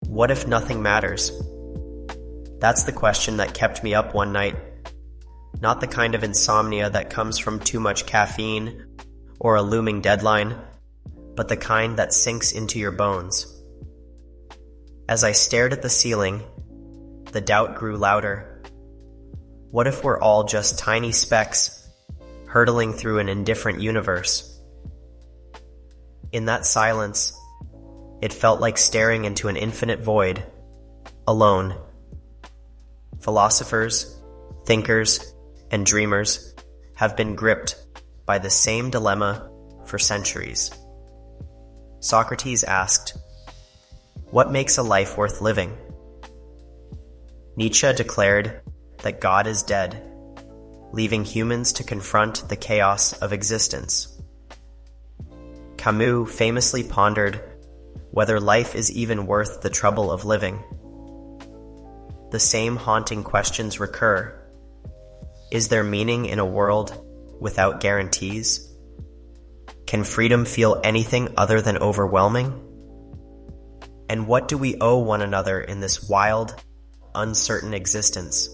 What if nothing matters? That's the question that kept me up one night. Not the kind of insomnia that comes from too much caffeine or a looming deadline, but the kind that sinks into your bones. As I stared at the ceiling, the doubt grew louder. What if we're all just tiny specks hurtling through an indifferent universe? In that silence, it felt like staring into an infinite void, alone. Philosophers, thinkers, and dreamers have been gripped by the same dilemma for centuries. Socrates asked, "What makes a life worth living?" Nietzsche declared that God is dead, leaving humans to confront the chaos of existence. Camus famously pondered whether life is even worth the trouble of living. The same haunting questions recur. Is there meaning in a world without guarantees? Can freedom feel anything other than overwhelming? And what do we owe one another in this wild, uncertain existence?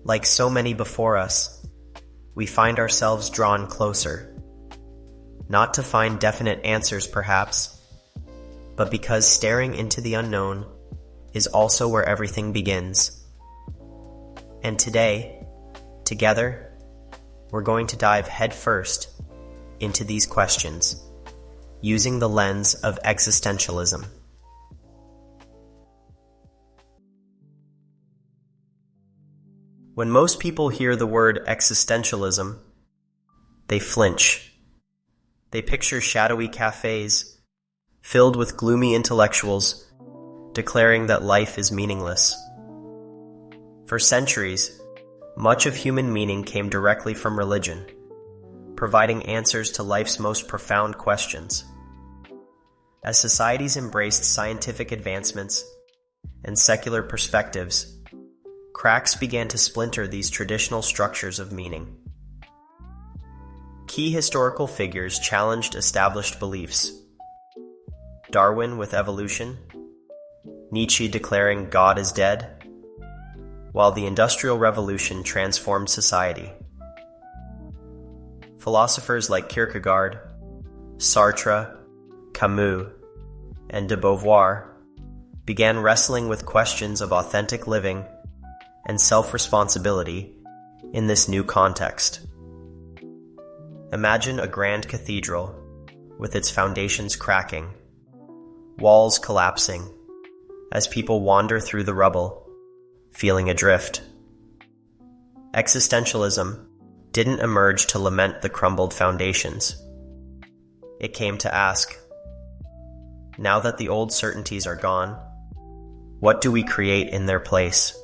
Like so many before us, we find ourselves drawn closer. Not to find definite answers, perhaps, but because staring into the unknown is also where everything begins. And today, together, we're going to dive headfirst into these questions, using the lens of existentialism. When most people hear the word existentialism, they flinch. They picture shadowy cafes filled with gloomy intellectuals declaring that life is meaningless. For centuries, much of human meaning came directly from religion, providing answers to life's most profound questions. As societies embraced scientific advancements and secular perspectives, cracks began to splinter these traditional structures of meaning. Key historical figures challenged established beliefs. Darwin with evolution, Nietzsche declaring God is dead, while the Industrial Revolution transformed society. Philosophers like Kierkegaard, Sartre, Camus, and de Beauvoir began wrestling with questions of authentic living and self-responsibility in this new context. Imagine a grand cathedral with its foundations cracking, walls collapsing, as people wander through the rubble, feeling adrift. Existentialism didn't emerge to lament the crumbled foundations. It came to ask, now that the old certainties are gone, what do we create in their place?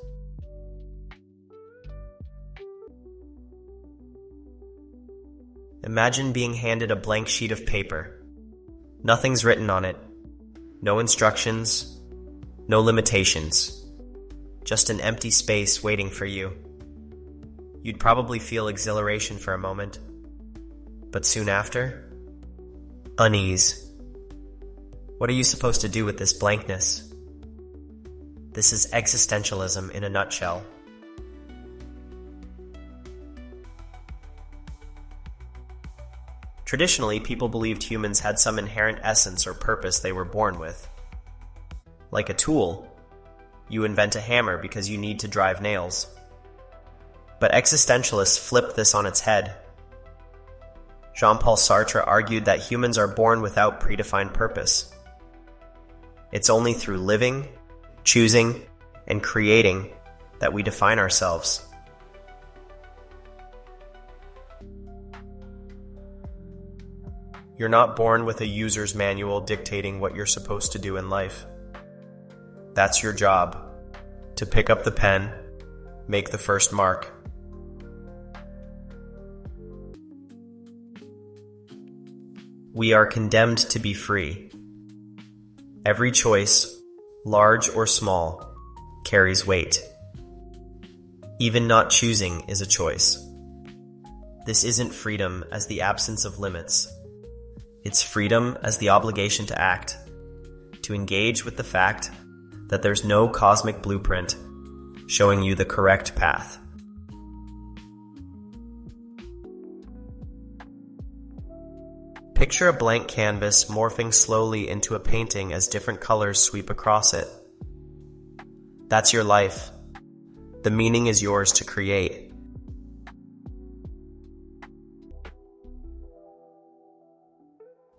Imagine being handed a blank sheet of paper. Nothing's written on it. No instructions, no limitations. Just an empty space waiting for you. You'd probably feel exhilaration for a moment, but soon after, unease. What are you supposed to do with this blankness? This is existentialism in a nutshell. Traditionally, people believed humans had some inherent essence or purpose they were born with. Like a tool, you invent a hammer because you need to drive nails. But existentialists flipped this on its head. Jean-Paul Sartre argued that humans are born without predefined purpose. It's only through living, choosing, and creating that we define ourselves. You're not born with a user's manual dictating what you're supposed to do in life. That's your job, to pick up the pen, make the first mark. We are condemned to be free. Every choice, large or small, carries weight. Even not choosing is a choice. This isn't freedom as the absence of limits. It's freedom as the obligation to act, to engage with the fact that there's no cosmic blueprint showing you the correct path. Picture a blank canvas morphing slowly into a painting as different colors sweep across it. That's your life. The meaning is yours to create.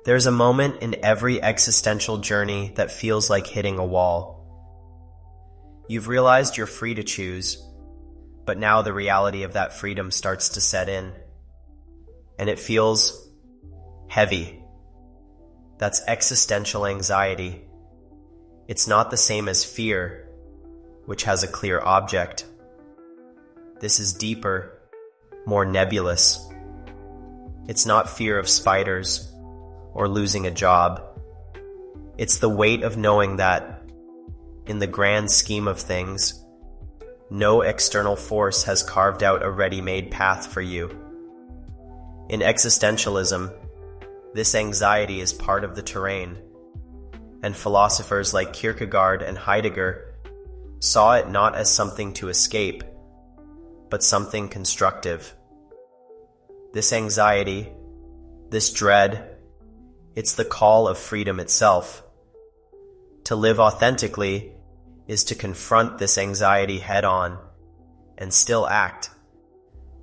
There's a moment in every existential journey that feels like hitting a wall. You've realized you're free to choose, but now the reality of that freedom starts to set in, and it feels heavy. That's existential anxiety. It's not the same as fear, which has a clear object. This is deeper, more nebulous. It's not fear of spiders or losing a job. It's the weight of knowing that, in the grand scheme of things, no external force has carved out a ready-made path for you. In existentialism, this anxiety is part of the terrain, and philosophers like Kierkegaard and Heidegger saw it not as something to escape, but something constructive. This anxiety, this dread, it's the call of freedom itself. To live authentically is to confront this anxiety head-on and still act,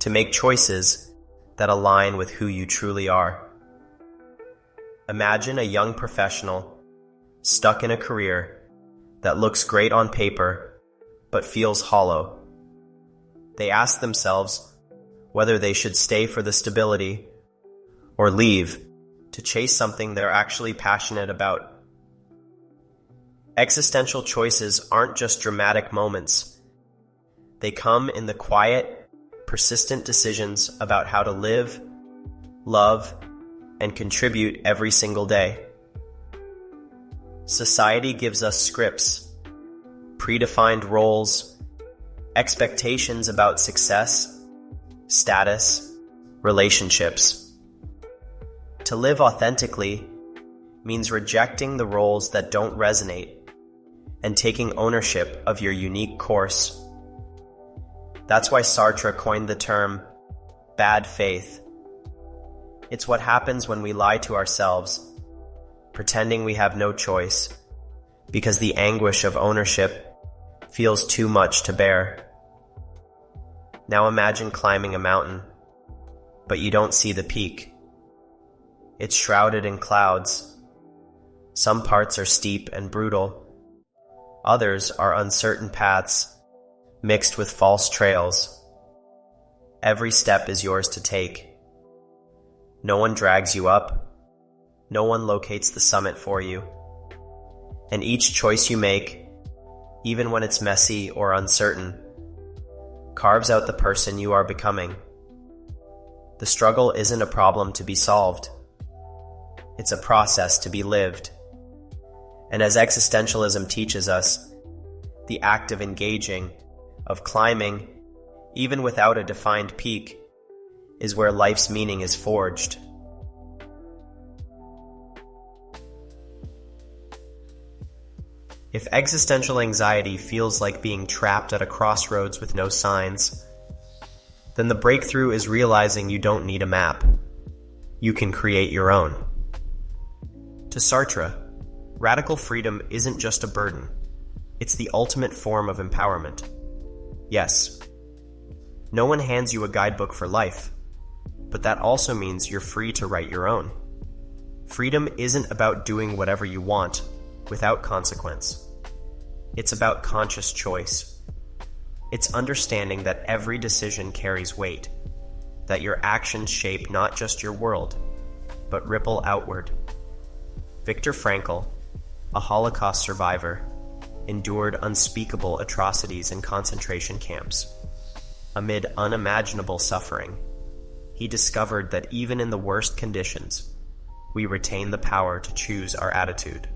to make choices that align with who you truly are. Imagine a young professional stuck in a career that looks great on paper but feels hollow. They ask themselves whether they should stay for the stability or leave to chase something they're actually passionate about. Existential choices aren't just dramatic moments. They come in the quiet, persistent decisions about how to live, love, and contribute every single day. Society gives us scripts, predefined roles, expectations about success, status, relationships. To live authentically means rejecting the roles that don't resonate and taking ownership of your unique course. That's why Sartre coined the term bad faith. It's what happens when we lie to ourselves, pretending we have no choice, because the anguish of ownership feels too much to bear. Now imagine climbing a mountain, but you don't see the peak. It's shrouded in clouds. Some parts are steep and brutal. Others are uncertain paths, mixed with false trails. Every step is yours to take. No one drags you up. No one locates the summit for you. And each choice you make, even when it's messy or uncertain, carves out the person you are becoming. The struggle isn't a problem to be solved. It's a process to be lived. And as existentialism teaches us, the act of engaging, of climbing, even without a defined peak, is where life's meaning is forged. If existential anxiety feels like being trapped at a crossroads with no signs, then the breakthrough is realizing you don't need a map. You can create your own. To Sartre, radical freedom isn't just a burden. It's the ultimate form of empowerment. Yes, no one hands you a guidebook for life, but that also means you're free to write your own. Freedom isn't about doing whatever you want without consequence. It's about conscious choice. It's understanding that every decision carries weight, that your actions shape not just your world, but ripple outward. Viktor Frankl, a Holocaust survivor, endured unspeakable atrocities in concentration camps. Amid unimaginable suffering, he discovered that even in the worst conditions, we retain the power to choose our attitude.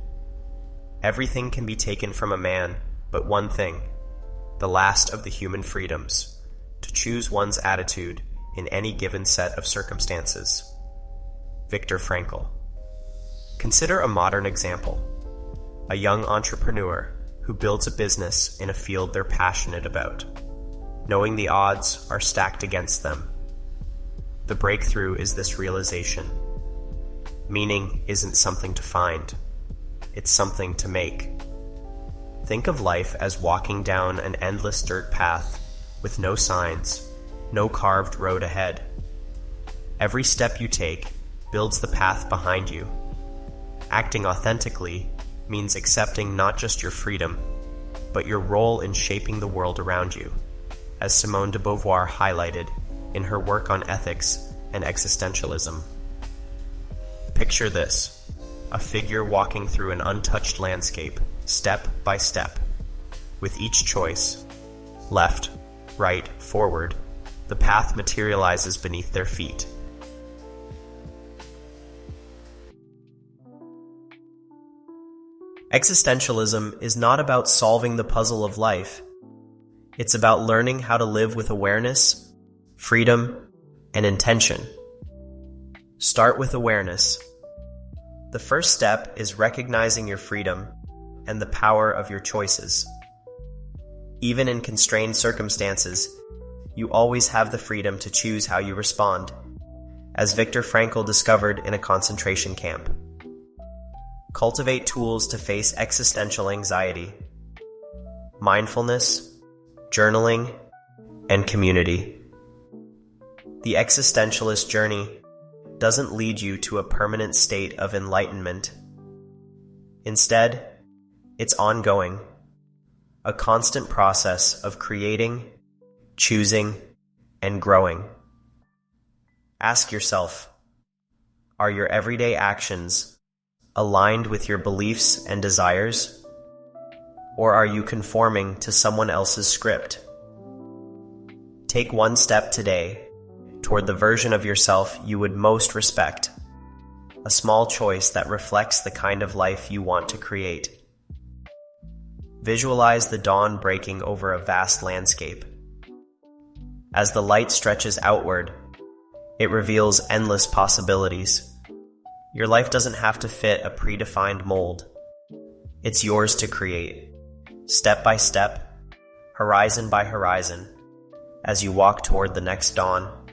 Everything can be taken from a man, but one thing, the last of the human freedoms, to choose one's attitude in any given set of circumstances. Viktor Frankl. Consider a modern example. a young entrepreneur who builds a business in a field they're passionate about, knowing the odds are stacked against them. The breakthrough is this realization: meaning isn't something to find, it's something to make. Think of life as walking down an endless dirt path with no signs, no carved road ahead. Every step you take builds the path behind you. Acting authentically means accepting not just your freedom, but your role in shaping the world around you, as Simone de Beauvoir highlighted in her work on ethics and existentialism. Picture this: a figure walking through an untouched landscape, step by step. With each choice, left, right, forward, the path materializes beneath their feet. Existentialism is not about solving the puzzle of life. It's about learning how to live with awareness, freedom, and intention. Start with awareness. The first step is recognizing your freedom and the power of your choices. Even in constrained circumstances, you always have the freedom to choose how you respond, as Viktor Frankl discovered in a concentration camp. Cultivate tools to face existential anxiety: mindfulness, journaling, and community. The existentialist journey doesn't lead you to a permanent state of enlightenment. Instead, it's ongoing, a constant process of creating, choosing, and growing. Ask yourself, are your everyday actions aligned with your beliefs and desires? Or are you conforming to someone else's script? Take one step today toward the version of yourself you would most respect, a small choice that reflects the kind of life you want to create. Visualize the dawn breaking over a vast landscape. As the light stretches outward, it reveals endless possibilities. Your life doesn't have to fit a predefined mold. It's yours to create, step by step, horizon by horizon, as you walk toward the next dawn.